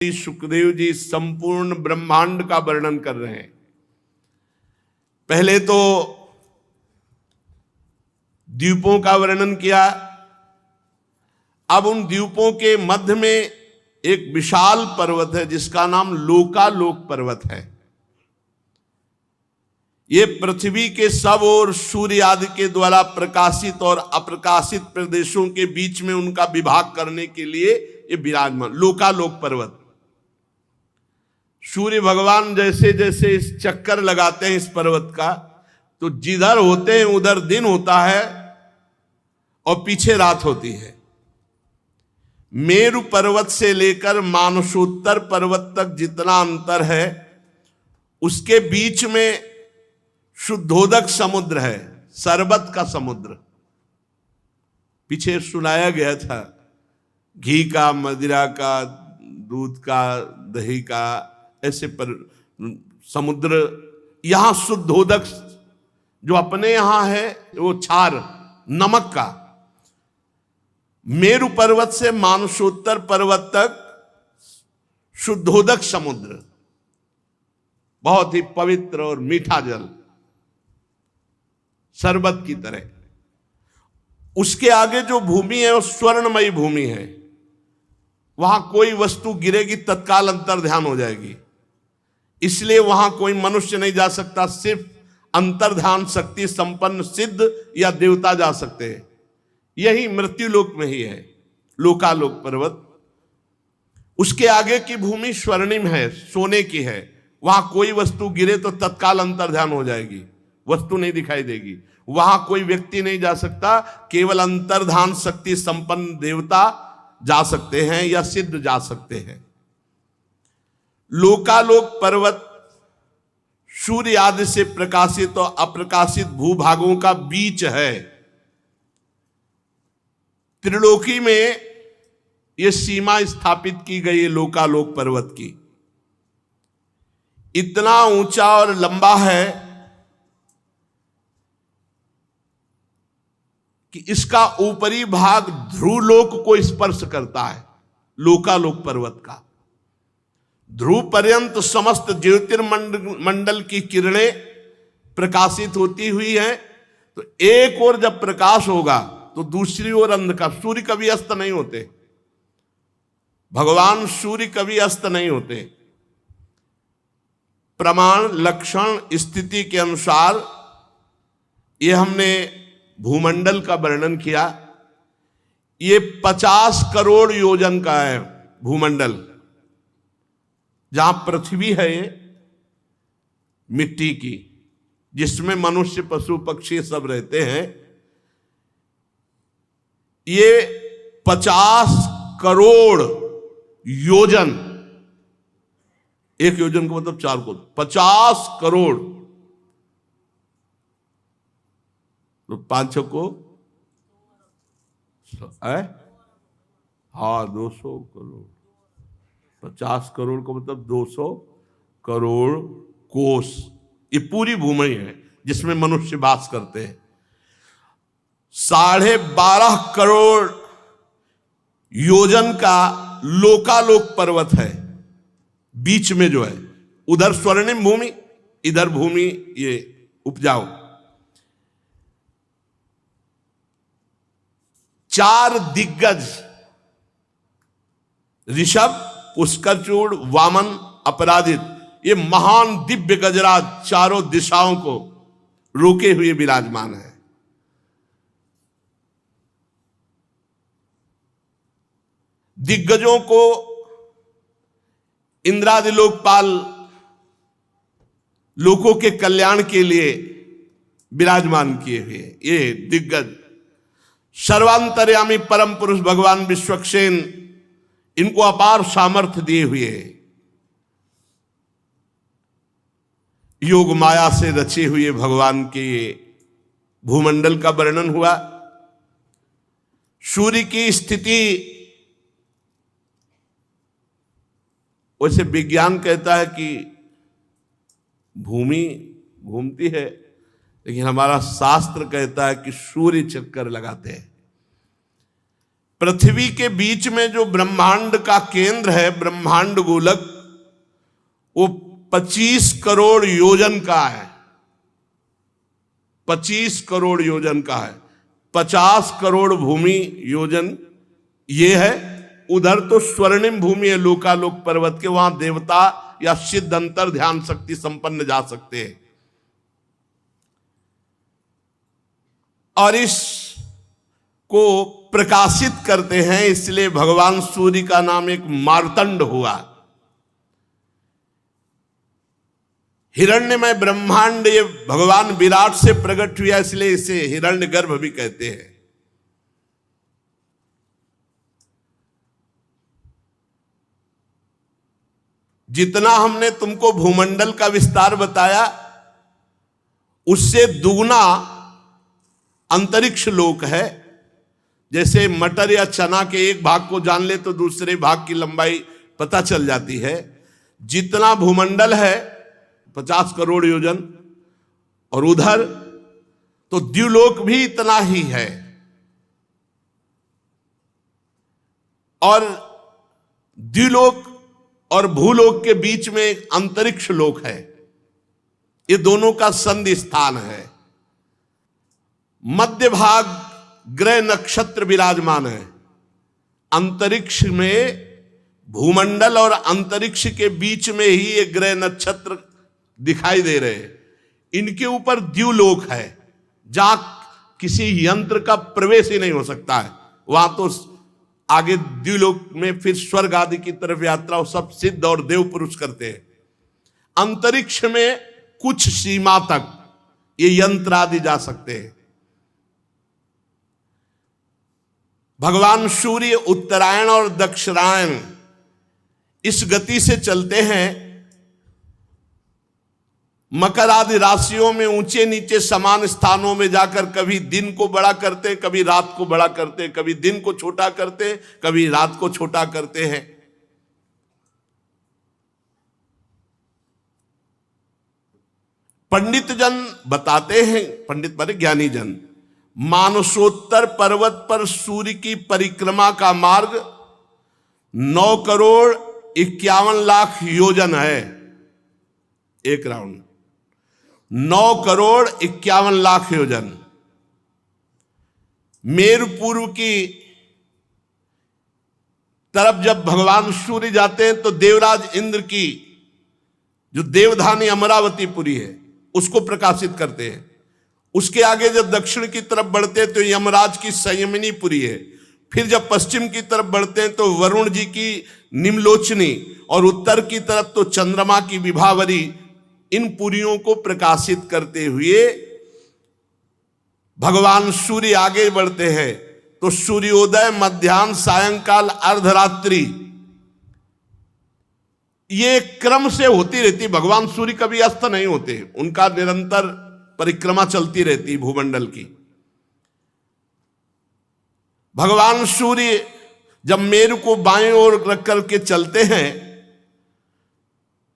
सुखदेव जी संपूर्ण ब्रह्मांड का वर्णन कर रहे हैं। पहले तो द्वीपों का वर्णन किया, अब उन द्वीपों के मध्य में एक विशाल पर्वत है जिसका नाम लोकालोक पर्वत है। ये पृथ्वी के सब और सूर्य आदि के द्वारा प्रकाशित और अप्रकाशित प्रदेशों के बीच में उनका विभाग करने के लिए ये विराजमान लोकालोक पर्वत। सूर्य भगवान जैसे जैसे इस चक्कर लगाते हैं इस पर्वत का, तो जिधर होते हैं उधर दिन होता है और पीछे रात होती है। मेरु पर्वत से लेकर मानसोत्तर पर्वत तक जितना अंतर है उसके बीच में शुद्धोदक समुद्र है, शरबत का समुद्र। पीछे सुनाया गया था घी का, मदिरा का, दूध का, दही का, ऐसे पर समुद्र। यहां शुद्धोदक जो अपने यहां है वो क्षार नमक का। मेरु पर्वत से मानसोत्तर पर्वत तक शुद्धोदक समुद्र, बहुत ही पवित्र और मीठा जल, शरबत की तरह। उसके आगे जो भूमि है वो स्वर्णमयी भूमि है। वहां कोई वस्तु गिरेगी तत्काल अंतर्ध्यान हो जाएगी, इसलिए वहां कोई मनुष्य नहीं जा सकता, सिर्फ अंतर्ध्यान शक्ति संपन्न सिद्ध या देवता जा सकते हैं। यही मृत्युलोक में ही है लोकालोक पर्वत। उसके आगे की भूमि स्वर्णिम है, सोने की है। वहां कोई वस्तु गिरे तो तत्काल अंतर्ध्यान हो जाएगी, वस्तु नहीं दिखाई देगी। वहां कोई व्यक्ति नहीं जा सकता, केवल अंतर्ध्यान शक्ति संपन्न देवता जा सकते हैं या सिद्ध जा सकते हैं। लोकालोक पर्वत सूर्य आदि से प्रकाशित और अप्रकाशित भूभागों का बीच है। त्रिलोकी में यह सीमा स्थापित की गई है लोकालोक पर्वत की। इतना ऊंचा और लंबा है कि इसका ऊपरी भाग ध्रुवलोक को स्पर्श करता है। लोकालोक पर्वत का ध्रुव पर्यंत समस्त ज्योतिर्मंडल की किरणें प्रकाशित होती हुई हैं। तो एक ओर जब प्रकाश होगा तो दूसरी ओर अंधकार। सूर्य कभी अस्त नहीं होते, भगवान सूर्य कभी अस्त नहीं होते। प्रमाण, लक्षण, स्थिति के अनुसार ये हमने भूमंडल का वर्णन किया। ये 50 करोड़ योजन का है भूमंडल। जहां पृथ्वी है ये मिट्टी की, जिसमें मनुष्य, पशु, पक्षी सब रहते हैं, ये 50 करोड़ योजन। एक योजन का मतलब 4 करोड़, 50 करोड़ तो 5 को हाँ 200 करोड़। 50 करोड़ का मतलब 200 करोड़ कोस। ये पूरी भूमि है जिसमें मनुष्य वास करते हैं। 12.5 करोड़ योजन का लोकालोक पर्वत है बीच में जो है। उधर स्वर्णिम भूमि, इधर भूमि ये उपजाऊ। 4 दिग्गज ऋषभ, पुष्करचूड़, वामन, अपराजित, ये महान दिव्य गजराज चारों दिशाओं को रोके हुए विराजमान है। दिग्गजों को इंद्रादि लोकपाल लोगों के कल्याण के लिए विराजमान किए हुए ये दिग्गज। सर्वांतर्यामी परम पुरुष भगवान विश्वक्सेन इनको अपार सामर्थ्य दिए हुए हैं। योग माया से रचे हुए भगवान के भूमंडल का वर्णन हुआ। सूर्य की स्थिति, वैसे विज्ञान कहता है कि भूमि घूमती है, लेकिन हमारा शास्त्र कहता है कि सूर्य चक्कर लगाते हैं। पृथ्वी के बीच में जो ब्रह्मांड का केंद्र है, ब्रह्मांड गोलक, वो 25 करोड़ योजन का है। 25 करोड़ योजन का है। 50 करोड़ भूमि योजन ये है। उधर तो स्वर्णिम भूमि है लोकालोक पर्वत के, वहां देवता या सिद्ध अंतर ध्यान शक्ति संपन्न जा सकते हैं। और इस को प्रकाशित करते हैं, इसलिए भगवान सूर्य का नाम एक मार्तंड हुआ। हिरण्यमय ब्रह्मांड ये भगवान विराट से प्रकट हुआ, इसलिए इसे हिरण्यगर्भ भी कहते हैं। जितना हमने तुमको भूमंडल का विस्तार बताया, उससे दुगना अंतरिक्ष लोक है। जैसे मटर या चना के एक भाग को जान ले तो दूसरे भाग की लंबाई पता चल जाती है। जितना भूमंडल है 50 करोड़ योजन, और उधर तो द्युलोक भी इतना ही है। और द्युलोक और भूलोक के बीच में एक अंतरिक्ष लोक है। ये दोनों का संधि स्थान है। मध्य भाग ग्रह नक्षत्र विराजमान है। अंतरिक्ष में भूमंडल और अंतरिक्ष के बीच में ही ये ग्रह नक्षत्र दिखाई दे रहे हैं। इनके ऊपर द्युलोक है, जहां किसी यंत्र का प्रवेश ही नहीं हो सकता है। वहां तो आगे द्युलोक में फिर स्वर्ग आदि की तरफ यात्रा सब सिद्ध और देव पुरुष करते हैं। अंतरिक्ष में कुछ सीमा तक ये यंत्र आदि जा सकते हैं। भगवान सूर्य उत्तरायण और दक्षिणायन इस गति से चलते हैं। मकर आदि राशियों में ऊंचे नीचे समान स्थानों में जाकर कभी दिन को बड़ा करते, कभी रात को बड़ा करते, कभी दिन को छोटा करते, कभी रात को छोटा करते हैं। पंडित जन बताते हैं, पंडित माने ज्ञानी जन, मानसोत्तर पर्वत पर सूर्य की परिक्रमा का मार्ग 9 करोड़ 51 लाख योजन है। एक राउंड 9 करोड़ 51 लाख योजन। मेरु पूर्व की तरफ जब भगवान सूर्य जाते हैं तो देवराज इंद्र की जो देवधानी अमरावतीपुरी है उसको प्रकाशित करते हैं। उसके आगे जब दक्षिण की तरफ बढ़ते हैं तो यमराज की संयमिनीपुरी है। फिर जब पश्चिम की तरफ बढ़ते हैं तो वरुण जी की निम्लोचनी, और उत्तर की तरफ तो चंद्रमा की विभावरी। इन पुरियों को प्रकाशित करते हुए भगवान सूर्य आगे बढ़ते हैं तो सूर्योदय, मध्याह्न, सायंकाल, अर्धरात्रि, ये क्रम से होती रहती। भगवान सूर्य कभी अस्त नहीं होते, उनका निरंतर परिक्रमा चलती रहती भूमंडल की। भगवान सूर्य जब मेरु को बाएं ओर रख करके चलते हैं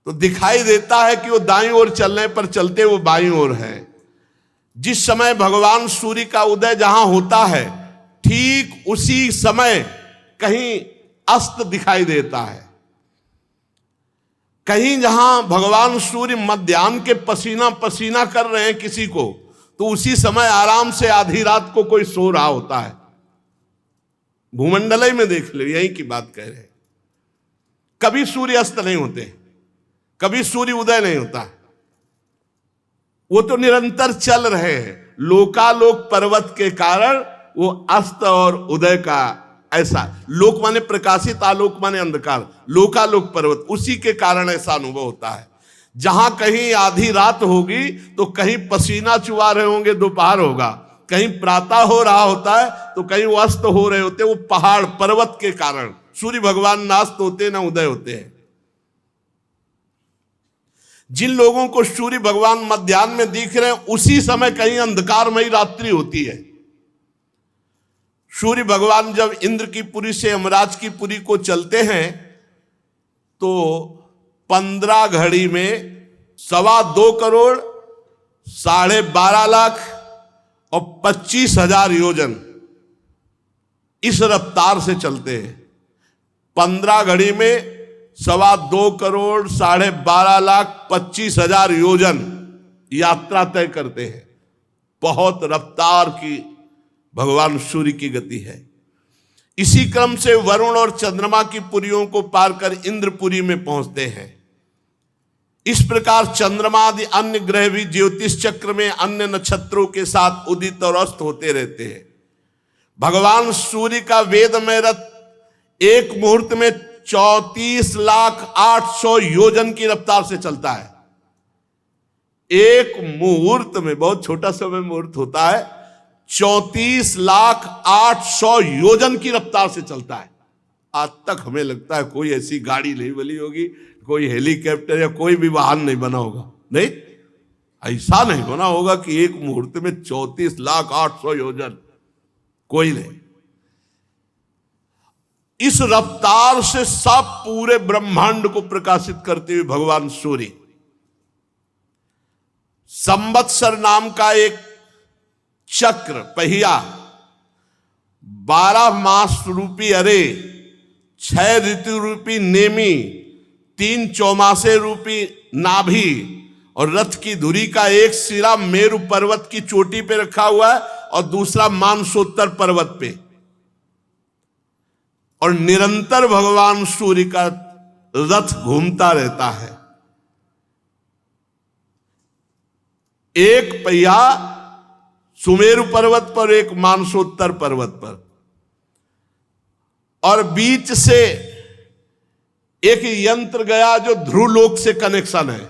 तो दिखाई देता है कि वो दाईं ओर चलने पर चलते वो बाईं ओर है। जिस समय भगवान सूर्य का उदय जहां होता है ठीक उसी समय कहीं अस्त दिखाई देता है। कहीं जहां भगवान सूर्य मध्याह्न के पसीना पसीना कर रहे हैं किसी को, तो उसी समय आराम से आधी रात को कोई सो रहा होता है। भूमंडल ही में देख लो, यही की बात कह रहे हैं। कभी सूर्य अस्त नहीं होते, कभी सूर्य उदय नहीं होता, वो तो निरंतर चल रहे हैं। लोकालोक पर्वत के कारण वो अस्त और उदय का ऐसा, लोक माने प्रकाशित, आलोक माने अंधकार, लोकालोक पर्वत, उसी के कारण ऐसा अनुभव होता है। जहां कहीं आधी रात होगी तो कहीं पसीना चुआ रहे होंगे, दोपहर होगा, कहीं प्रातः हो रहा होता है तो कहीं वो अस्त हो रहे होते। वो पहाड़ पर्वत के कारण सूर्य भगवान ना अस्त होते ना उदय होते हैं। जिन लोगों को सूर्य भगवान मध्याह्न में दिख रहे हैं उसी समय कहीं अंधकारमयी रात्रि होती है। सूर्य भगवान जब इंद्र की पुरी से यमराज की पुरी को चलते हैं तो 15 घड़ी में 2.25 करोड़ 12.5 लाख और 25,000 योजन, इस रफ्तार से चलते हैं। 15 घड़ी में 2.25 करोड़ 12.5 लाख 25,000 योजन यात्रा तय करते हैं। बहुत रफ्तार की भगवान सूर्य की गति है। इसी क्रम से वरुण और चंद्रमा की पुरियों को पार कर इंद्रपुरी में पहुंचते हैं। इस प्रकार चंद्रमा आदि अन्य ग्रह भी ज्योतिष चक्र में अन्य नक्षत्रों के साथ उदित और अस्त होते रहते हैं। भगवान सूर्य का वेदमय रथ एक मुहूर्त में 34,08,000 योजन की रफ्तार से चलता है। एक मुहूर्त में, बहुत छोटा समय मुहूर्त होता है, 34,08,000 योजन की रफ्तार से चलता है। आज तक हमें लगता है कोई ऐसी गाड़ी नहीं बनी होगी, कोई हेलीकॉप्टर या कोई भी वाहन नहीं बना होगा। नहीं, ऐसा नहीं बना होगा कि एक मुहूर्त में 34,08,000 योजन, कोई नहीं। इस रफ्तार से सब पूरे ब्रह्मांड को प्रकाशित करते हुए भगवान सूर्य संवत्सर नाम का एक चक्र पहिया, 12 मास रूपी अरे, 6 ऋतु रूपी नेमी, 3 चौमासे रूपी नाभि और रथ की धुरी का एक सिरा मेरु पर्वत की चोटी पे रखा हुआ है और दूसरा मानसोत्तर पर्वत पे, और निरंतर भगवान सूर्य का रथ घूमता रहता है। एक पहिया सुमेरु पर्वत पर, एक मानसोत्तर पर्वत पर, और बीच से एक यंत्र गया जो ध्रुवलोक से कनेक्शन है।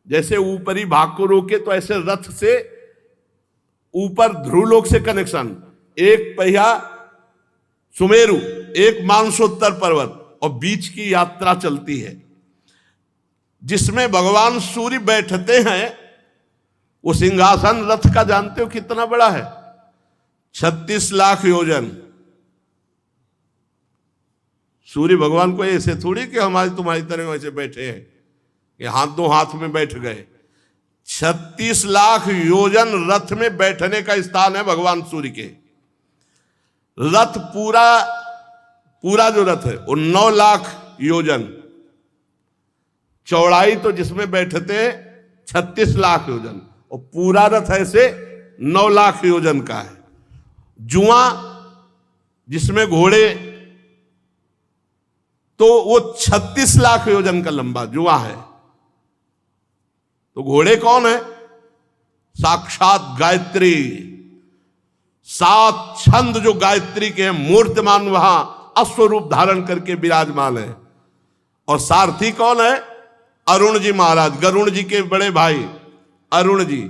जैसे ऊपरी भाग को रोके तो ऐसे रथ से ऊपर ध्रुवलोक से कनेक्शन। एक पहिया सुमेरु, एक मानसोत्तर पर्वत, और बीच की यात्रा चलती है जिसमें भगवान सूर्य बैठते हैं। वो सिंहासन रथ का जानते हो कितना बड़ा है? 36 लाख योजन। सूर्य भगवान को ऐसे थोड़ी कि हमारी तुम्हारी तरह वैसे बैठे हैं कि हाथ दो हाथ में बैठ गए। 36 लाख योजन रथ में बैठने का स्थान है भगवान सूर्य के। रथ पूरा जो रथ है वो 9 लाख योजन चौड़ाई, तो जिसमें बैठते हैं 36 लाख योजन, और पूरा रथ ऐसे 9 लाख योजन का है। जुआ जिसमें घोड़े, तो वो 36 लाख योजन का लंबा जुआ है। तो घोड़े कौन है? साक्षात गायत्री। 7 छंद जो गायत्री के हैं, मूर्तिमान वहां अश्वरूप धारण करके विराजमान है। और सारथी कौन है? अरुण जी महाराज, गरुण जी के बड़े भाई अरुण जी।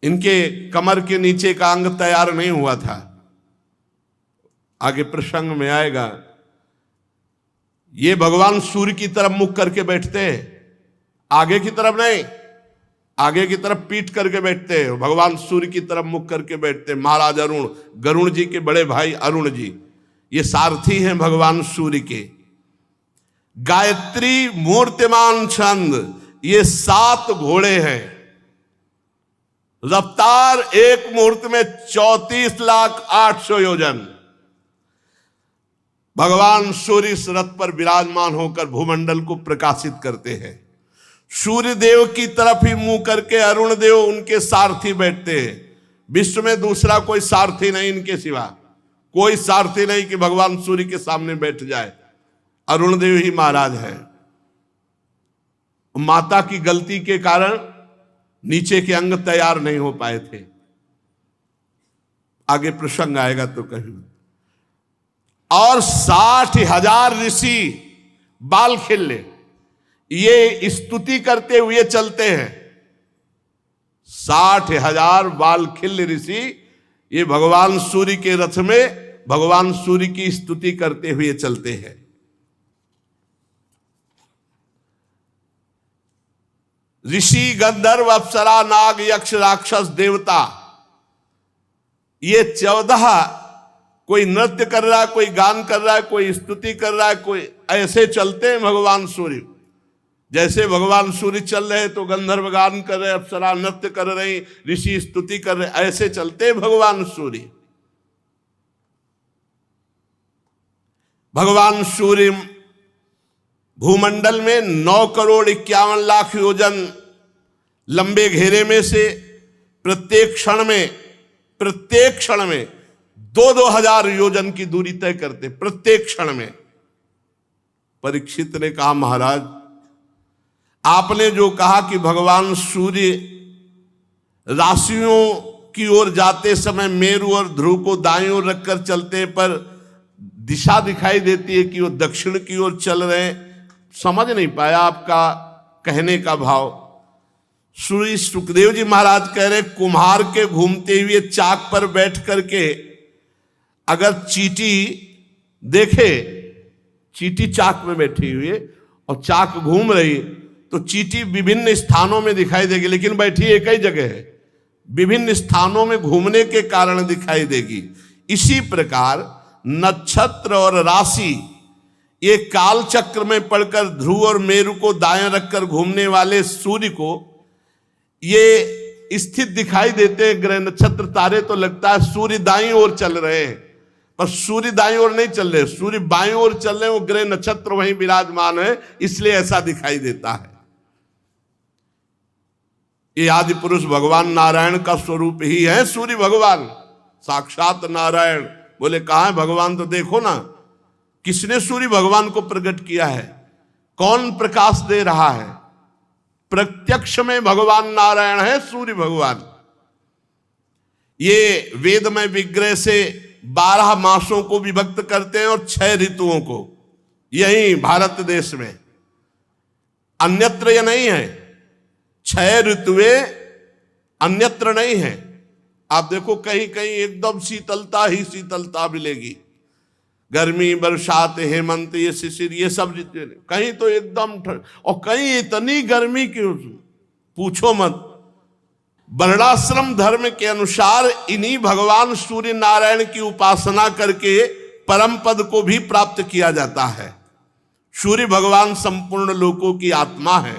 इनके कमर के नीचे का अंग तैयार नहीं हुआ था, आगे प्रसंग में आएगा। ये भगवान सूर्य की तरफ मुख करके बैठते हैं, आगे की तरफ नहीं, आगे की तरफ पीठ करके बैठते हैं। भगवान सूर्य की तरफ मुख करके बैठते हैं महाराज अरुण, गरुण जी के बड़े भाई अरुण जी। ये सारथी हैं भगवान सूर्य के। गायत्री मूर्तिमान छंद, ये 7 घोड़े हैं। रफ्तार एक मुहूर्त में 34,08,000 योजन। भगवान सूर्य इस रथ पर विराजमान होकर भूमंडल को प्रकाशित करते हैं। सूर्य देव की तरफ ही मुंह करके अरुण देव उनके सारथी बैठते हैं। विश्व में दूसरा कोई सारथी नहीं इनके सिवा, कोई सारथी नहीं कि भगवान सूर्य के सामने बैठ जाए। अरुण देव ही महाराज है। माता की गलती के कारण नीचे के अंग तैयार नहीं हो पाए थे, आगे प्रसंग आएगा तो कहीं। और 60,000 ऋषि बाल खिल्ले ये स्तुति करते हुए चलते हैं। 60,000 बाल खिल्ले ऋषि ये भगवान सूर्य के रथ में भगवान सूर्य की स्तुति करते हुए चलते हैं। ऋषि, गंधर्व, अप्सरा, नाग, यक्ष, राक्षस, देवता, ये 14 कोई नृत्य कर रहा है, कोई गान कर रहा है, कोई स्तुति कर रहा है, कोई ऐसे चलते हैं भगवान सूर्य। जैसे भगवान सूर्य चल रहे तो गंधर्व गान कर रहे, अप्सरा नृत्य कर रही, ऋषि स्तुति कर रहे, ऐसे चलते हैं भगवान सूर्य। भगवान सूर्य भूमंडल में 9,51,00,000 योजन लंबे घेरे में से प्रत्येक क्षण में 2-2 हजार योजन की दूरी तय करते, प्रत्येक क्षण में। परीक्षित ने कहा, महाराज आपने जो कहा कि भगवान सूर्य राशियों की ओर जाते समय मेरु और ध्रुव को दाईं ओर रखकर चलते, पर दिशा दिखाई देती है कि वो दक्षिण की ओर चल रहे हैं। समझ नहीं पाया आपका कहने का भाव। श्री सुखदेव जी महाराज कह रहे, कुम्हार के घूमते हुए चाक पर बैठ करके अगर चींटी देखे, चींटी चाक में बैठी हुई है और चाक घूम रही, तो चींटी विभिन्न स्थानों में दिखाई देगी, लेकिन बैठी एक ही जगह है, विभिन्न स्थानों में घूमने के कारण दिखाई देगी। इसी प्रकार नक्षत्र और राशि ये काल चक्र में पड़कर ध्रुव और मेरु को दाएं रखकर घूमने वाले सूर्य को ये स्थित दिखाई देते हैं। ग्रह नक्षत्र तारे तो लगता है सूर्य दाईं ओर चल रहे हैं, पर सूर्य दाईं ओर नहीं चल रहे, सूर्य बाईं ओर चल रहे हैं, वो ग्रह नक्षत्र वहीं विराजमान है, इसलिए ऐसा दिखाई देता है। ये आदि पुरुष भगवान नारायण का स्वरूप ही है सूर्य भगवान, साक्षात नारायण। बोले कहाँ है भगवान, तो देखो ना किसने सूर्य भगवान को प्रकट किया है, कौन प्रकाश दे रहा है। प्रत्यक्ष में भगवान नारायण है सूर्य भगवान। ये वेदमय विग्रह से 12 मासों को विभक्त करते हैं और 6 ऋतुओं को, यही भारत देश में, अन्यत्र यह नहीं है। 6 ऋतुएं अन्यत्र नहीं है। आप देखो कहीं कहीं एकदम शीतलता ही शीतलता मिलेगी, गर्मी, बरसात, हेमंत, ये शिशिर, ये सब कहीं तो एकदम ठंड, और कहीं इतनी गर्मी की पूछो मत। वर्णाश्रम धर्म के अनुसार इन्हीं भगवान सूर्य नारायण की उपासना करके परम पद को भी प्राप्त किया जाता है। सूर्य भगवान संपूर्ण लोकों की आत्मा है,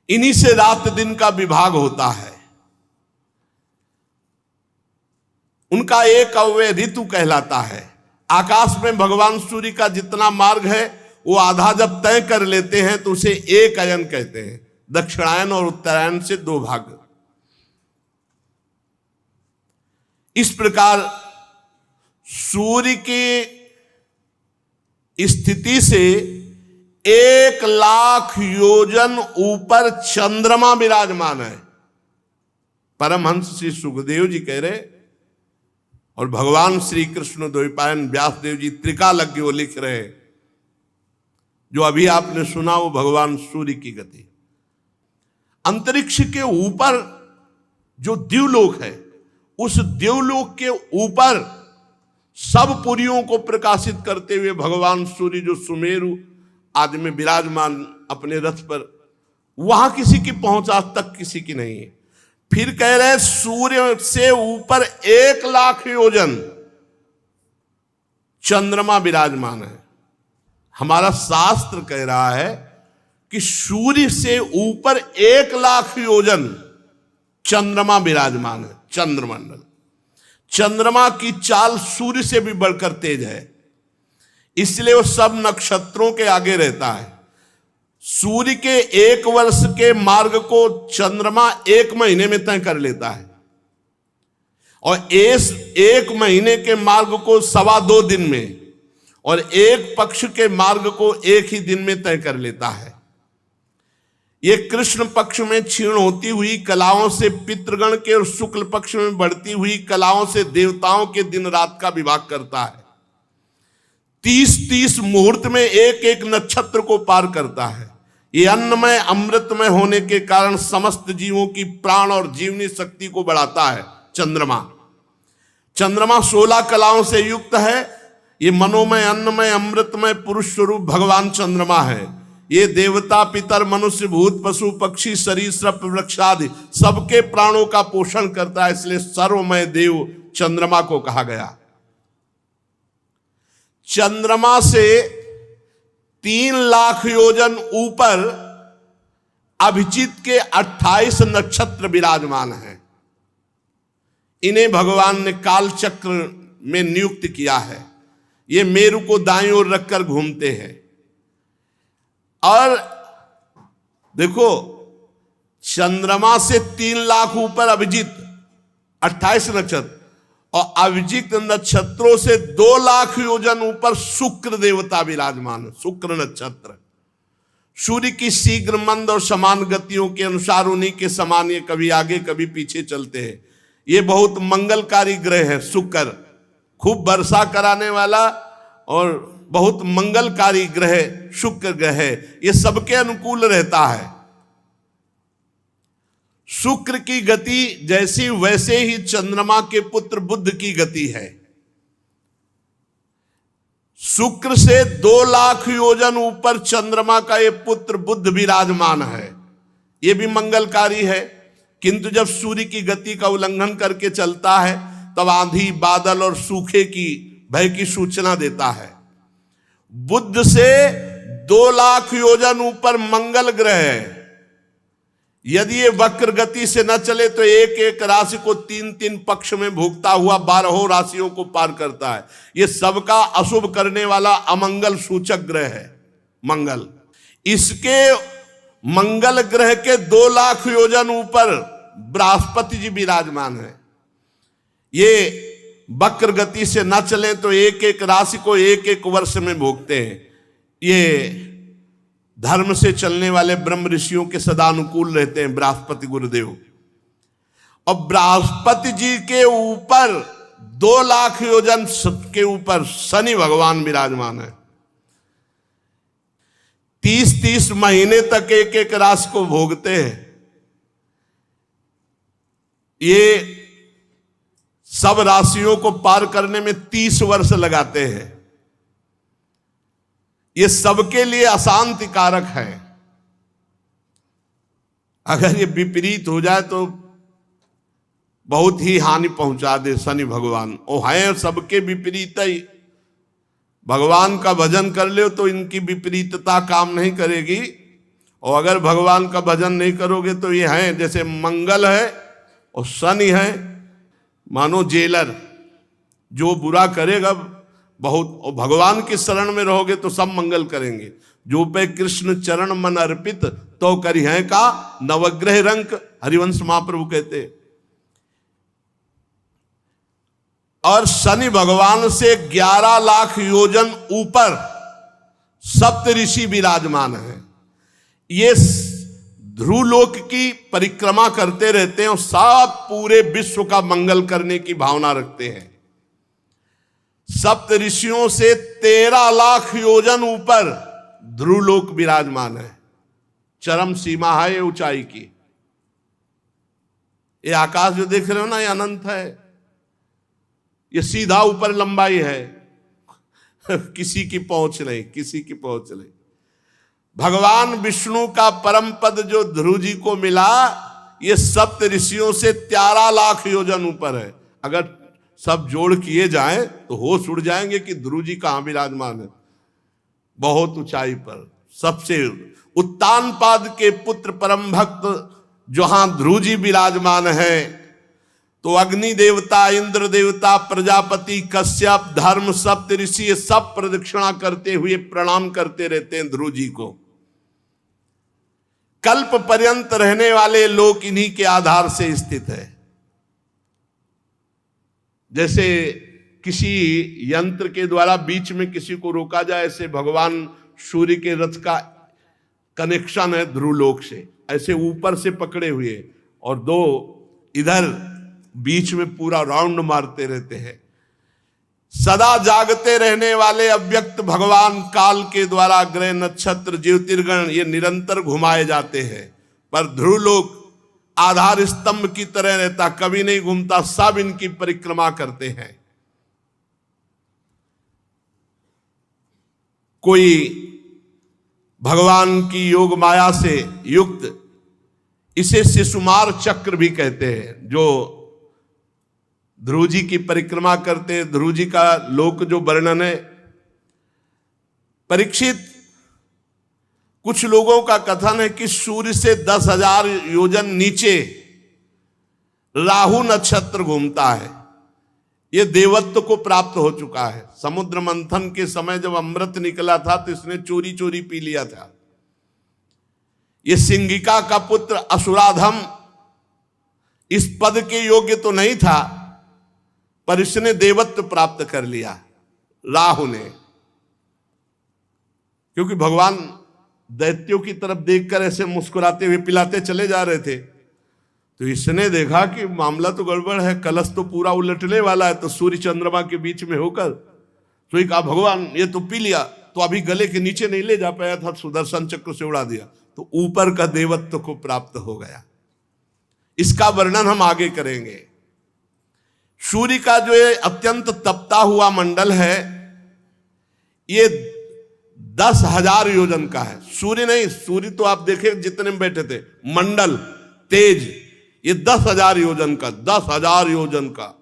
इन्हीं से रात दिन का विभाग होता है। उनका एक अव्यय ऋतु कहलाता है। आकाश में भगवान सूर्य का जितना मार्ग है वो आधा जब तय कर लेते हैं तो उसे एक अयन कहते हैं। दक्षिणायन और उत्तरायण से 2 भाग। इस प्रकार सूर्य की स्थिति से 1,00,000 योजन ऊपर चंद्रमा विराजमान है। परमहंस श्री सुखदेव जी कह रहे, और भगवान श्री कृष्ण द्वैपायन व्यासदेव जी त्रिकालज्ञ वो लिख रहे हैं, जो अभी आपने सुना वो भगवान सूर्य की गति। अंतरिक्ष के ऊपर जो द्युलोक है, उस द्युलोक के ऊपर सब पुरियों को प्रकाशित करते हुए भगवान सूर्य जो सुमेरु आदि में विराजमान अपने रथ पर, वहां किसी की पहुंच आज तक किसी की नहीं है। फिर कह रहे सूर्य से ऊपर 1,00,000 योजन चंद्रमा विराजमान है। हमारा शास्त्र कह रहा है कि सूर्य से ऊपर 1,00,000 योजन चंद्रमा विराजमान है। चंद्रमंडल, चंद्रमा की चाल सूर्य से भी बढ़कर तेज है, इसलिए वो सब नक्षत्रों के आगे रहता है। सूर्य के 1 वर्ष के मार्ग को चंद्रमा 1 महीने में तय कर लेता है, और इस 1 महीने के मार्ग को 2.25 दिन में, और 1 पक्ष के मार्ग को 1 ही दिन में तय कर लेता है। ये कृष्ण पक्ष में क्षीण होती हुई कलाओं से पितृगण के, और शुक्ल पक्ष में बढ़ती हुई कलाओं से देवताओं के दिन रात का विभाग करता है। 30-30 मुहूर्त में एक नक्षत्र को पार करता है। ये अन्नमय अमृतमय होने के कारण समस्त जीवों की प्राण और जीवनी शक्ति को बढ़ाता है। चंद्रमा 16 कलाओं से युक्त है। ये मनोमय, अन्नमय, अमृतमय पुरुष स्वरूप भगवान चंद्रमा है। ये देवता, पितर, मनुष्य, भूत, पशु, पक्षी, सरीसृप, वृक्ष आदि सबके प्राणों का पोषण करता है, इसलिए सर्वमय देव चंद्रमा को कहा गया। चंद्रमा से 3,00,000 योजन ऊपर अभिजीत के 28 नक्षत्र विराजमान हैं। इन्हें भगवान ने काल चक्र में नियुक्त किया है। ये मेरु को दाईं ओर रखकर घूमते हैं। और देखो, चंद्रमा से 3 लाख ऊपर अभिजीत 28 नक्षत्र, और अभिजीत नक्षत्रों से 2 लाख योजन ऊपर शुक्र देवता विराजमान है। शुक्र नक्षत्र सूर्य की शीघ्र मंद और समान गतियों के अनुसार उन्हीं के समान ये कभी आगे कभी पीछे चलते हैं। ये बहुत मंगलकारी ग्रह है शुक्र, खूब वर्षा कराने वाला और बहुत मंगलकारी ग्रह शुक्र ग्रह है। ये सबके अनुकूल रहता है। शुक्र की गति जैसी वैसे ही चंद्रमा के पुत्र बुध की गति है। शुक्र से 2 लाख योजन ऊपर चंद्रमा का ये पुत्र बुध विराजमान है। ये भी मंगलकारी है, किंतु जब सूर्य की गति का उल्लंघन करके चलता है तब आंधी, बादल और सूखे की भय की सूचना देता है। बुध से 2 लाख योजन ऊपर मंगल ग्रह है। यदि ये वक्र गति से न चले तो एक एक राशि को 3-3 पक्ष में भोगता हुआ 12 राशियों को पार करता है। ये सबका अशुभ करने वाला अमंगल सूचक ग्रह है मंगल। इसके मंगल ग्रह के 2 लाख योजन ऊपर बृहस्पति जी विराजमान है। ये वक्र गति से न चले तो एक एक राशि को एक एक वर्ष में भोगते हैं। ये धर्म से चलने वाले ब्रह्म ऋषियों के सदा अनुकूल रहते हैं बृहस्पति गुरुदेव। और बृहस्पति जी के ऊपर 2 लाख योजन के ऊपर शनि भगवान विराजमान है। 30-30 महीने तक एक एक राशि को भोगते हैं। ये सब राशियों को पार करने में 30 वर्ष लगाते हैं। ये सबके लिए अशांति कारक है। अगर ये विपरीत हो जाए तो बहुत ही हानि पहुंचा दे शनि भगवान। वो हैं सबके विपरीत ही। भगवान का भजन कर ले तो इनकी विपरीतता काम नहीं करेगी, और अगर भगवान का भजन नहीं करोगे तो ये हैं जैसे मंगल है और शनि है, मानो जेलर, जो बुरा करेगा बहुत, और भगवान के शरण में रहोगे तो सब मंगल करेंगे। जो पे कृष्ण चरण मन अर्पित तो करी है का नवग्रह रंक, हरिवंश महाप्रभु कहते। और शनि भगवान से 11 लाख योजन ऊपर सप्त ऋषि विराजमान है। ये ध्रुवलोक की परिक्रमा करते रहते हैं और सब पूरे विश्व का मंगल करने की भावना रखते हैं। सप्त ऋषियों से 13 लाख योजन ऊपर ध्रुवलोक विराजमान है। चरम सीमा है ये ऊंचाई की। ये आकाश जो देख रहे हो ना, ये अनंत है। ये सीधा ऊपर लंबाई है, किसी की पहुंच नहीं, किसी की पहुंच नहीं। भगवान विष्णु का परम पद जो ध्रुव जी को मिला, ये सप्त ऋषियों से 13 लाख योजन ऊपर है। अगर सब जोड़ किए जाएं तो होश उड़ जाएंगे कि ध्रुव जी कहां विराजमान है। बहुत ऊंचाई पर सबसे उत्तानपाद के पुत्र परम भक्त जहां ध्रुव जी विराजमान है, तो अग्नि देवता, इंद्र देवता, प्रजापति, कश्यप, धर्म, सप्त ऋषि ये सब प्रदक्षिणा करते हुए प्रणाम करते रहते हैं ध्रुव जी को। कल्प पर्यंत रहने वाले लोक इन्हीं के आधार से स्थित है। जैसे किसी यंत्र के द्वारा बीच में किसी को रोका जाए, ऐसे भगवान सूर्य के रथ का कनेक्शन है ध्रुवलोक से, ऐसे ऊपर से पकड़े हुए, और 2 इधर बीच में पूरा राउंड मारते रहते हैं। सदा जागते रहने वाले अव्यक्त भगवान काल के द्वारा ग्रह, नक्षत्र, ज्योतिर्गण ये निरंतर घुमाए जाते हैं, पर ध्रुवलोक आधार स्तंभ की तरह रहता, कभी नहीं घूमता, सब इनकी परिक्रमा करते हैं। कोई भगवान की योग माया से युक्त, इसे शिशुमार चक्र भी कहते हैं, जो ध्रुव जी की परिक्रमा करते हैं। ध्रुव जी का लोक जो वर्णन है, परीक्षित, कुछ लोगों का कथन है कि सूर्य से 10,000 योजन नीचे राहु नक्षत्र घूमता है। ये देवत्व को प्राप्त हो चुका है। समुद्र मंथन के समय जब अमृत निकला था तो इसने चोरी चोरी पी लिया था। ये सिंगिका का पुत्र असुराधम इस पद के योग्य तो नहीं था, पर इसने देवत्व प्राप्त कर लिया राहु ने, क्योंकि भगवान दैत्यों की तरफ देखकर ऐसे मुस्कुराते हुए पिलाते चले जा रहे थे। तो इसने देखा कि मामला तो गड़बड़ है, कलश तो पूरा उलटने वाला है। तो सूर्य चंद्रमा के बीच में होकर तो कहा भगवान ये तो पी लिया, तो अभी गले के नीचे नहीं ले जा पाया था, सुदर्शन चक्र से उड़ा दिया, तो ऊपर का देवत्व को प्राप्त हो गया। इसका वर्णन हम आगे करेंगे। सूर्य का जो ये अत्यंत तपता हुआ मंडल है, ये 10,000 योजन का है। सूर्य नहीं, सूर्य तो आप देखे जितने में बैठे थे, मंडल तेज ये 10,000 योजन का, 10,000 योजन का।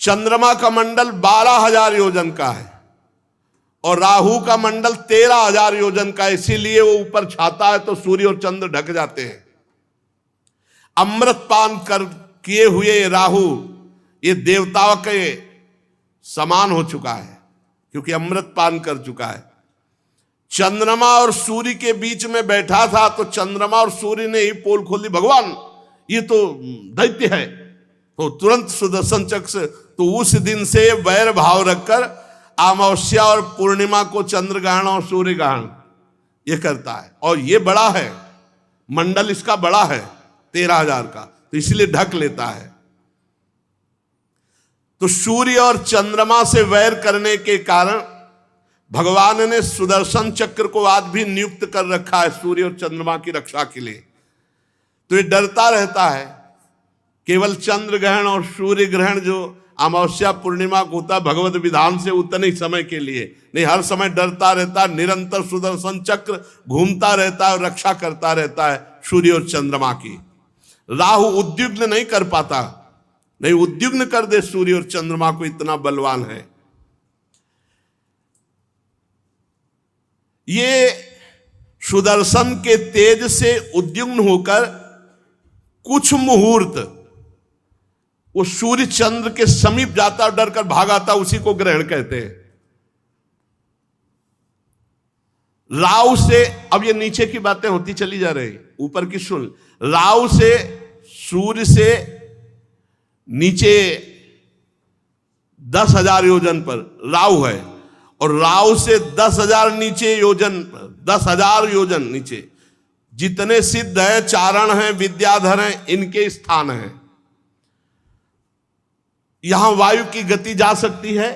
चंद्रमा का मंडल 12,000 योजन का है और राहु का मंडल 13,000 योजन का, इसीलिए वो ऊपर छाता है तो सूर्य और चंद्र ढक जाते हैं। अमृत पान कर किए हुए राहु ये देवताओं के समान हो चुका है, क्योंकि अमृत पान कर चुका है। चंद्रमा और सूर्य के बीच में बैठा था तो चंद्रमा और सूर्य ने ही पोल खोल दी, भगवान ये तो दैत्य है, तो तुरंत सुदर्शन चक्र से, तो उस दिन से वैर भाव रखकर अमावस्या और पूर्णिमा को चंद्र ग्रहण और सूर्य ग्रहण ये करता है। और ये बड़ा है, मंडल इसका बड़ा है 13,000 का, तो इसलिए ढक लेता है। तो सूर्य और चंद्रमा से वैर करने के कारण भगवान ने सुदर्शन चक्र को आज भी नियुक्त कर रखा है सूर्य और चंद्रमा की रक्षा के लिए। तो ये डरता रहता है, केवल चंद्र ग्रहण और सूर्य ग्रहण जो अमावस्या पूर्णिमा को होता है भगवत विधान से उतने ही समय के लिए, नहीं हर समय डरता रहता है। निरंतर सुदर्शन चक्र घूमता रहता है और रक्षा करता रहता है सूर्य और चंद्रमा की। राहु उद्युग्न नहीं कर पाता, नहीं उद्युग्न कर दे सूर्य और चंद्रमा को, इतना बलवान है। ये सुदर्शन के तेज से उद्युग्न होकर कुछ मुहूर्त वो सूर्य चंद्र के समीप जाता और डर कर भागाता, उसी को ग्रहण कहते हैं। राहु से, अब ये नीचे की बातें होती चली जा रही, ऊपर की सुन। राहु से, सूर्य से नीचे 10,000 योजन पर राहु है, और राहु से 10,000 नीचे योजन, 10,000 योजन नीचे जितने सिद्ध है, चारण हैं, विद्याधर हैं, इनके स्थान हैं। यहां वायु की गति जा सकती है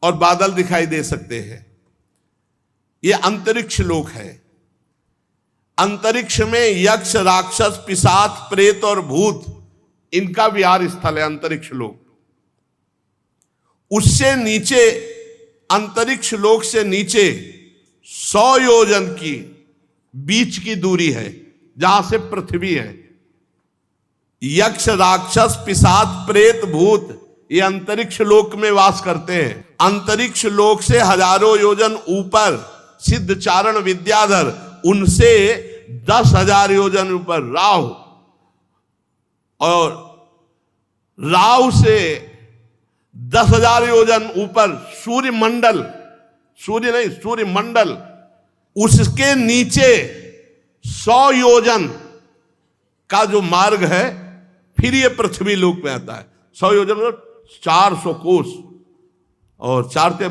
और बादल दिखाई दे सकते हैं। यह अंतरिक्ष लोक है। अंतरिक्ष में यक्ष, राक्षस, पिशाच, प्रेत और भूत, इनका विहार स्थल है अंतरिक्ष लोक। उससे नीचे, अंतरिक्ष लोक से नीचे 100 योजन की बीच की दूरी है, जहां से पृथ्वी है। यक्ष, राक्षस, पिशाच, प्रेत, भूत ये अंतरिक्ष लोक में वास करते हैं। अंतरिक्ष लोक से हजारों योजन ऊपर सिद्ध, चारण, विद्याधर, उनसे 10,000 योजन ऊपर राहु, और राहु से 10,000 योजन ऊपर सूर्य मंडल, सूर्य नहीं सूर्य मंडल, उसके नीचे 100 योजन का जो मार्ग है, फिर ये पृथ्वी लोक में आता है। 100 योजन मतलब 400 कोस, और 4 से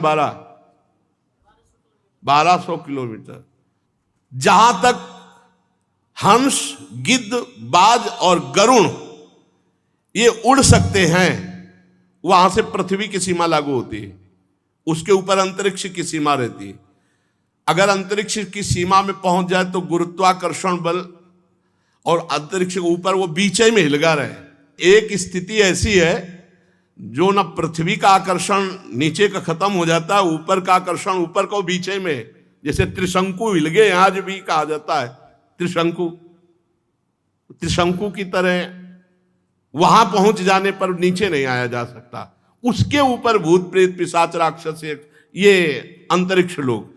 1200 किलोमीटर। जहां तक हंस, गिद्ध, बाज और गरुण ये उड़ सकते हैं, वहां से पृथ्वी की सीमा लागू होती है। उसके ऊपर अंतरिक्ष की सीमा रहती है। अगर अंतरिक्ष की सीमा में पहुंच जाए तो गुरुत्वाकर्षण बल और अंतरिक्ष के ऊपर वो बीच में हिलगा रहे। एक स्थिति ऐसी है जो ना पृथ्वी का आकर्षण नीचे का खत्म हो जाता है, ऊपर का आकर्षण ऊपर का बीच में, जैसे त्रिशंकु हिल गए, आज भी कहा जाता है त्रिशंकु, त्रिशंकु की तरह वहां पहुंच जाने पर नीचे नहीं आया जा सकता। उसके ऊपर भूत, प्रेत, पिशाच, राक्षस, ये अंतरिक्ष लोग।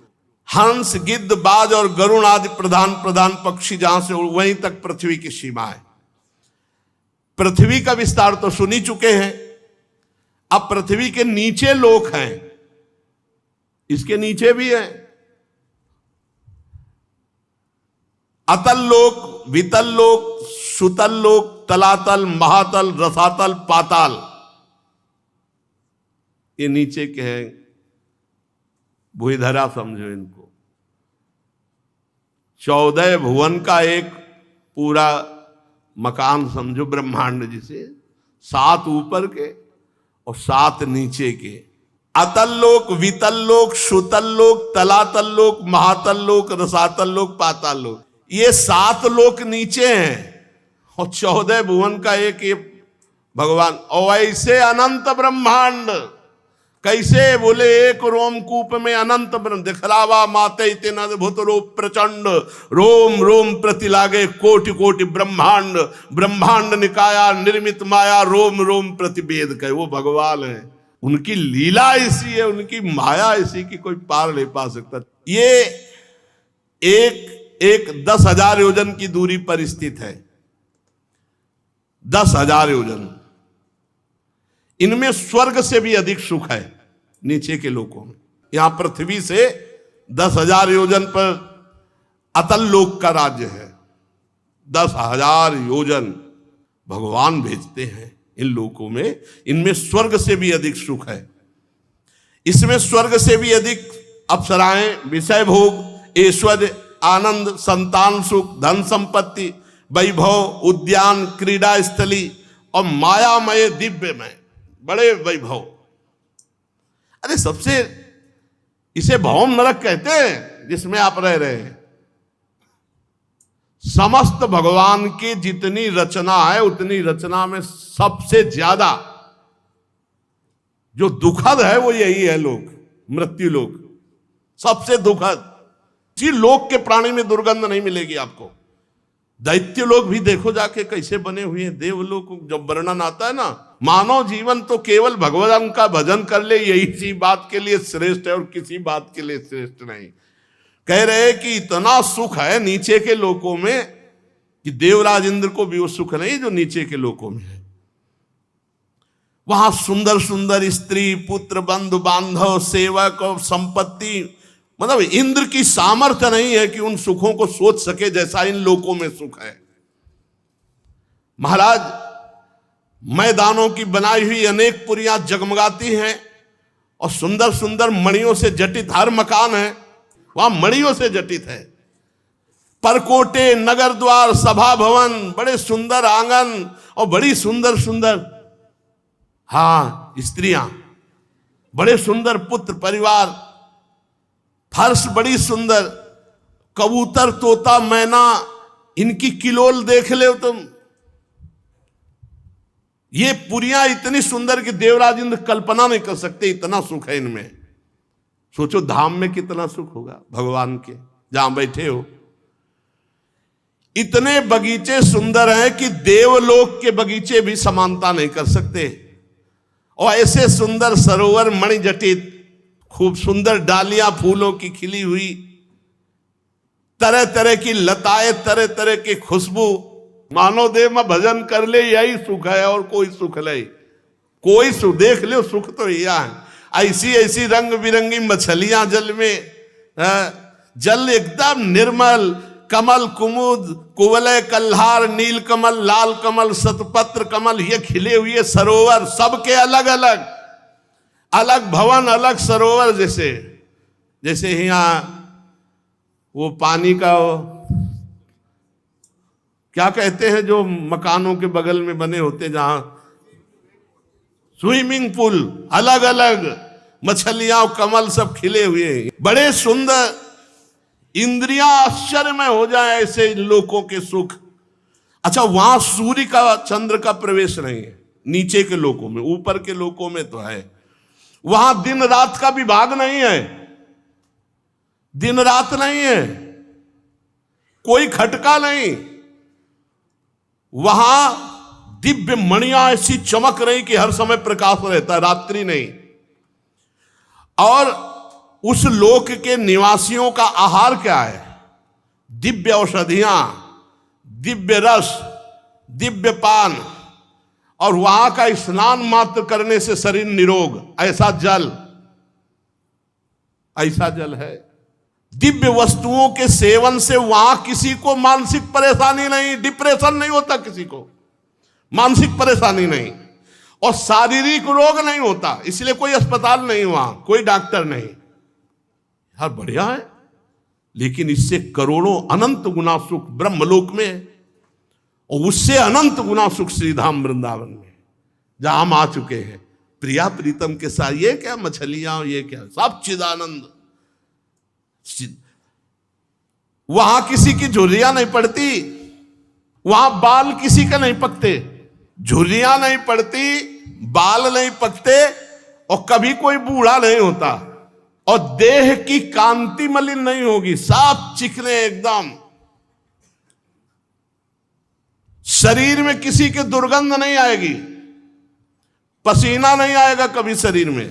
हंस, गिद्ध, बाज और गरुण आदि प्रधान प्रधान पक्षी जहां से वहीं तक पृथ्वी की सीमा है। पृथ्वी का विस्तार तो सुन ही चुके हैं, अब पृथ्वी के नीचे लोक हैं, इसके नीचे भी हैं। अतल लोक, वितल लोक, सुतल लोक, तलातल, महातल, रसातल, पाताल, ये नीचे के हैं। भूधरा समझो इनको। 14 भुवन का एक पूरा मकान समझो ब्रह्मांड, जिसे 7 ऊपर के और 7 नीचे के। अतल लोक, वितल लोक, सुतल लोक, तलातल लोक, महातल लोक, रसातल लोक, पाताल लोक, ये 7 लोक नीचे हैं और 14 भुवन का एक ये भगवान। और ऐसे अनंत ब्रह्मांड कैसे? बोले एक रोमकूप में अनंत ब्रह्म दिखलावा माते इतना भूत रूप प्रचंड, रोम रोम प्रति लागे कोटि कोटि ब्रह्मांड, ब्रह्मांड निकाया निर्मित माया, रोम रोम प्रति भेद कहे। वो भगवान है, उनकी लीला ऐसी है, उनकी माया ऐसी कि कोई पार नहीं पा सकता। ये एक 10,000 योजन की दूरी पर स्थित है, 10,000 योजन। इनमें स्वर्ग से भी अधिक सुख है नीचे के लोकों में। यहां पृथ्वी से 10,000 योजन पर अतल लोक का राज्य है। 10,000 योजन भगवान भेजते हैं इन लोकों में। इनमें स्वर्ग से भी अधिक सुख है। इसमें स्वर्ग से भी अधिक अप्सराएं, विषय भोग, ऐश्वर्य, आनंद, संतान सुख, धन संपत्ति, वैभव, उद्यान, क्रीड़ा स्थली और मायामय दिव्यमय बड़े वैभव। अरे सबसे इसे भौम नरक कहते हैं जिसमें आप रह रहे हैं। समस्त भगवान की जितनी रचना है उतनी रचना में सबसे ज्यादा जो दुखद है वो यही है लोक, मृत्यु लोक। सबसे दुखद। जी लोक के प्राणी में दुर्गंध नहीं मिलेगी आपको। दैत्य लोग भी देखो जाके कैसे बने हुए हैं। देवलोक जब वर्णन आता है ना, मानव जीवन तो केवल भगवान का भजन कर ले यही सी बात के लिए श्रेष्ठ है और किसी बात के लिए श्रेष्ठ नहीं। कह रहे हैं कि इतना सुख है नीचे के लोकों में कि देवराज इंद्र को भी वो सुख नहीं जो नीचे के लोकों में है। वहां सुंदर सुंदर स्त्री, पुत्र, बंधु बांधव, सेवक और संपत्ति, मतलब इंद्र की सामर्थ्य नहीं है कि उन सुखों को सोच सके जैसा इन लोकों में सुख है। महाराज, मैदानों की बनाई हुई अनेक पुरियां जगमगाती हैं और सुंदर सुंदर मणियों से जटित हर मकान है वहां मणियों से जटित है। परकोटे, नगर द्वार, सभा भवन, बड़े सुंदर आंगन और बड़ी सुंदर सुंदर स्त्रियां, बड़े सुंदर पुत्र परिवार, फर्श बड़ी सुंदर, कबूतर, तोता, मैना, इनकी किलोल देख ले तुम। ये पुरियां इतनी सुंदर कि देवराज इंद्र कल्पना नहीं कर सकते, इतना सुख है इनमें। सोचो धाम में कितना सुख होगा भगवान के, जहां बैठे हो। इतने बगीचे सुंदर हैं कि देवलोक के बगीचे भी समानता नहीं कर सकते। और ऐसे सुंदर सरोवर मणिजटित, खूब सुंदर डालियां फूलों की खिली हुई, तरह तरह की लताएं, तरह तरह की खुशबू। मानो देव में भजन कर ले यही सुख है और कोई सुख नहीं। कोई सुख देख ले सुख तो यह है। ऐसी ऐसी रंग बिरंगी मछलियां जल में, जल एकदम निर्मल, कमल, कुमुद, कुवलय, कल्हार, नील कमल, लाल कमल, शतपत्र कमल, ये खिले हुए सरोवर, सबके अलग अलग अलग भवन, अलग सरोवर। जैसे यहाँ वो पानी का क्या कहते हैं जो मकानों के बगल में बने होते, जहां स्विमिंग पूल, अलग अलग मछलियां, कमल सब खिले हुए, बड़े सुंदर। इंद्रियां आश्चर्य में हो जाए ऐसे लोकों के सुख। अच्छा, वहां सूर्य का, चंद्र का प्रवेश नहीं है नीचे के लोकों में। ऊपर के लोकों में तो है। वहां दिन रात का विभाग नहीं है, दिन रात नहीं है, कोई खटका नहीं। वहां दिव्य मणियां ऐसी चमक रही कि हर समय प्रकाश रहता है, रात्रि नहीं। और उस लोक के निवासियों का आहार क्या है? दिव्य औषधियां, दिव्य रस, दिव्य पान और वहां का स्नान मात्र करने से शरीर निरोग, ऐसा जल है। दिव्य वस्तुओं के सेवन से वहां किसी को मानसिक परेशानी नहीं, डिप्रेशन नहीं होता, किसी को मानसिक परेशानी नहीं, और शारीरिक रोग नहीं होता। इसलिए कोई अस्पताल नहीं, वहां कोई डॉक्टर नहीं। यार बढ़िया है, लेकिन इससे करोड़ों अनंत गुना सुख ब्रह्मलोक में है, और उससे अनंत गुना सुख श्रीधाम वृंदावन में, जहां हम आ चुके हैं प्रिया प्रीतम के साथ। ये क्या मछलियां, ये क्या, सब चिदानंद। वहां किसी की झुर्रियां नहीं पड़ती, वहां बाल किसी का नहीं पकते, झुर्रियां नहीं पड़ती, बाल नहीं पकते, और कभी कोई बूढ़ा नहीं होता, और देह की कांति मलिन नहीं होगी, साफ चिकने एकदम। शरीर में किसी के दुर्गंध नहीं आएगी, पसीना नहीं आएगा कभी शरीर में,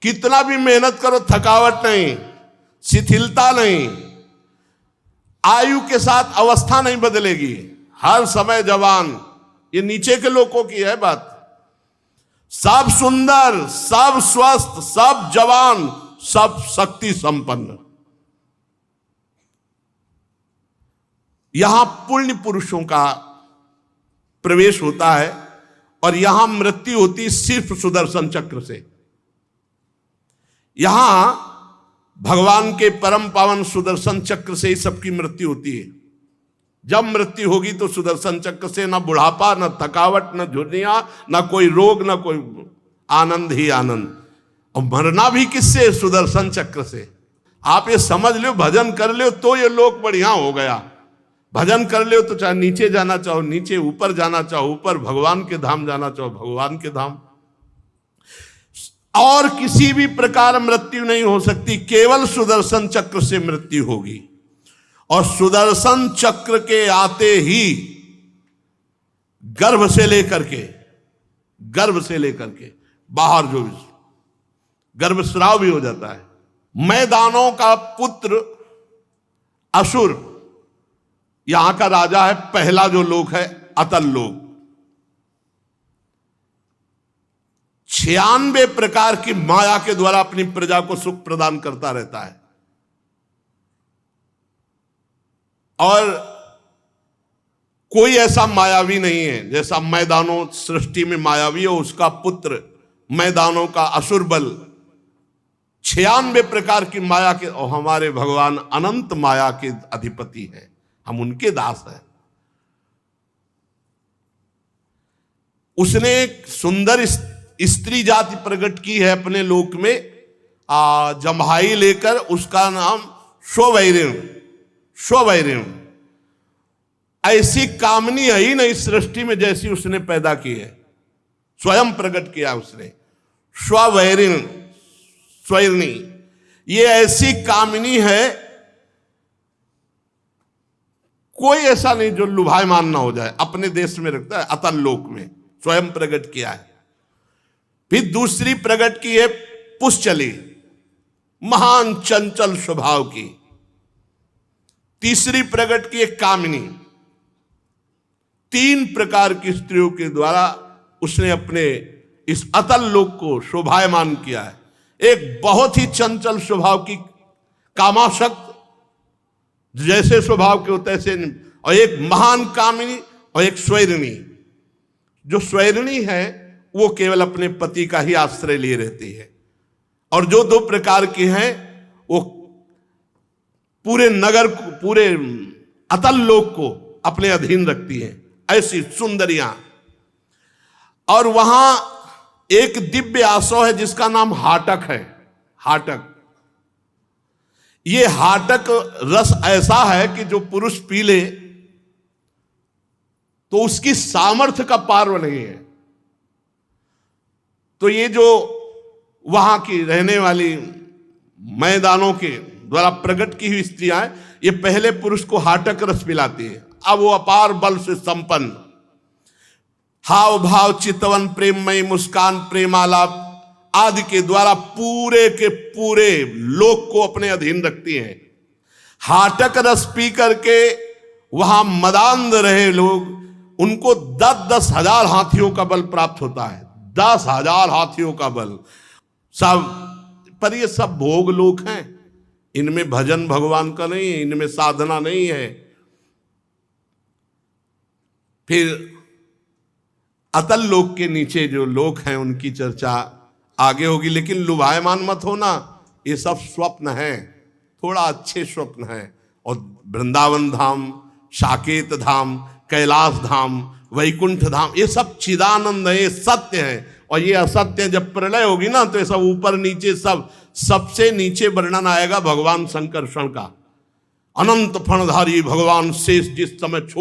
कितना भी मेहनत करो थकावट नहीं, शिथिलता नहीं, आयु के साथ अवस्था नहीं बदलेगी, हर समय जवान। ये नीचे के लोगों की है बात। सब सुंदर, सब स्वस्थ, सब जवान, सब शक्ति संपन्न। यहां पुण्य पुरुषों का प्रवेश होता है, और यहां मृत्यु होती सिर्फ सुदर्शन चक्र से। यहां भगवान के परम पावन सुदर्शन चक्र से ही सबकी मृत्यु होती है। जब मृत्यु होगी तो सुदर्शन चक्र से, ना बुढ़ापा, ना थकावट, ना झुर्रियां, ना कोई रोग, ना कोई, आनंद ही आनंद। और मरना भी किससे? सुदर्शन चक्र से। आप ये समझ लो, भजन कर लो तो ये लोक बढ़िया हो गया। भजन कर लो तो चाहे नीचे जाना चाहो नीचे, ऊपर जाना चाहो ऊपर, भगवान के धाम जाना चाहो भगवान के धाम। और किसी भी प्रकार मृत्यु नहीं हो सकती, केवल सुदर्शन चक्र से मृत्यु होगी। और सुदर्शन चक्र के आते ही गर्भ से लेकर के बाहर जो गर्भस्राव भी हो जाता है। मैदानों का पुत्र असुर यहां का राजा है, पहला जो लोक है अतल लोक। 96 प्रकार की माया के द्वारा अपनी प्रजा को सुख प्रदान करता रहता है। और कोई ऐसा मायावी नहीं है जैसा मैदानों सृष्टि में मायावी हो, उसका पुत्र मैदानों का असुर बल। 96 प्रकार की माया के, और हमारे भगवान अनंत माया के अधिपति हैं, हम उनके दास हैं। उसने एक सुंदर स्त्री जाति प्रकट की है अपने लोक में, जम्हाई लेकर, उसका नाम स्वैरिण। ऐसी कामनी है ही नहीं सृष्टि में जैसी उसने पैदा की है, स्वयं प्रकट किया उसने। स्वैरिणी, ये ऐसी कामिनी है, कोई ऐसा नहीं जो लुभायमान ना हो जाए, अपने देश में रखता है, अतल लोक में स्वयं प्रकट किया है। फिर दूसरी प्रकट की है पुष्चली, महान चंचल स्वभाव की। तीसरी प्रकट की है कामिनी। 3 प्रकार की स्त्रियों के द्वारा उसने अपने इस अतल लोक को शोभायमान किया है। एक बहुत ही चंचल स्वभाव की कामाशक्त, जैसे स्वभाव के होते ऐसे, और एक महान कामिनी, और एक स्वैरिणी। जो स्वैरिणी है वो केवल अपने पति का ही आश्रय लिए रहती है, और जो 2 प्रकार की हैं वो पूरे नगर को, पूरे अतल लोक को अपने अधीन रखती हैं, ऐसी सुंदरियां। और वहां एक दिव्य आसव है जिसका नाम हाटक है। हाटक, ये हाटक रस ऐसा है कि जो पुरुष पी ले तो उसकी सामर्थ्य का पार नहीं है। तो ये जो वहां की रहने वाली मैदानों के द्वारा प्रकट की हुई स्त्रियां हैं, ये पहले पुरुष को हाटक रस पिलाती है। अब वो अपार बल से संपन्न, हाव भाव चितवन प्रेममयी मुस्कान प्रेमालाप आदि के द्वारा पूरे के पूरे लोक को अपने अधीन रखती हैं। हाटक रस पी करके वहां मदांध रहे लोग उनको 10-10 हजार हाथियों का बल प्राप्त होता है, 10,000 हाथियों का बल सब। पर ये सब भोग लोक हैं, इनमें भजन भगवान का नहीं है, इनमें साधना नहीं है। फिर अतल लोक के नीचे जो लोक हैं उनकी चर्चा आगे होगी, लेकिन लुभायमान मत होना, ये सब स्वप्न हैं, थोड़ा अच्छे स्वप्न हैं। और वृंदावन धाम, साकेत धाम, कैलाश धाम, वैकुंठ धाम, ये सब चिदानंद है, ये सत्य है। और ये असत्य जब प्रलय होगी ना तो ये सब ऊपर नीचे सब, सबसे नीचे वर्णन आएगा भगवान संकर्षण का। अनंत फणधारी भगवान शेष जिस समय छोड़